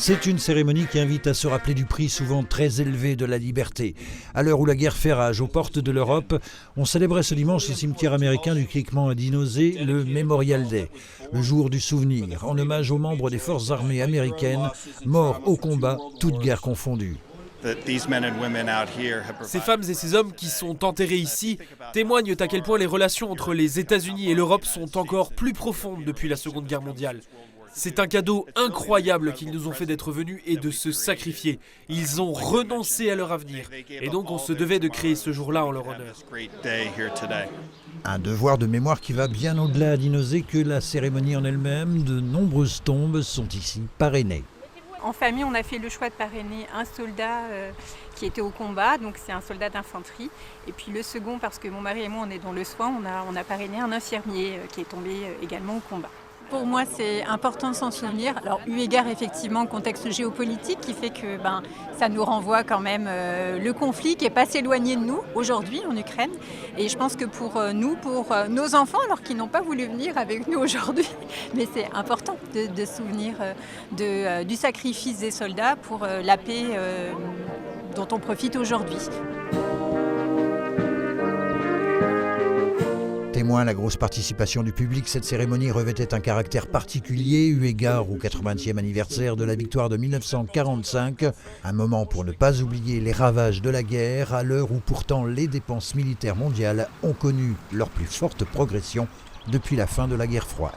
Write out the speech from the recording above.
C'est une cérémonie qui invite à se rappeler du prix souvent très élevé de la liberté. À l'heure où la guerre fait rage aux portes de l'Europe, on célébrait ce dimanche au cimetière américain du Creekmont à Dino-Zé le Memorial Day, le jour du souvenir, en hommage aux membres des forces armées américaines morts au combat, toutes guerres confondues. Ces femmes et ces hommes qui sont enterrés ici témoignent à quel point les relations entre les États-Unis et l'Europe sont encore plus profondes depuis la Seconde Guerre mondiale. C'est un cadeau incroyable qu'ils nous ont fait d'être venus et de se sacrifier. Ils ont renoncé à leur avenir. Et donc on se devait de créer ce jour-là en leur honneur. Un devoir de mémoire qui va bien au-delà à Dino-Zé que la cérémonie en elle-même. De nombreuses tombes sont ici parrainées. En famille, on a fait le choix de parrainer un soldat qui était au combat, donc c'est un soldat d'infanterie. Et puis le second, parce que mon mari et moi, on est dans le soin, on a parrainé un infirmier qui est tombé également au combat. Pour moi, c'est important de s'en souvenir. Alors, eu égard effectivement au contexte géopolitique qui fait que ça nous renvoie quand même le conflit qui n'est pas si éloigné de nous aujourd'hui en Ukraine. Et je pense que pour nous, pour nos enfants, alors qu'ils n'ont pas voulu venir avec nous aujourd'hui, mais c'est important de se souvenir du sacrifice des soldats pour la paix dont on profite aujourd'hui. Témoin la grosse participation du public, cette cérémonie revêtait un caractère particulier eu égard au 80e anniversaire de la victoire de 1945. Un moment pour ne pas oublier les ravages de la guerre, à l'heure où pourtant les dépenses militaires mondiales ont connu leur plus forte progression depuis la fin de la guerre froide.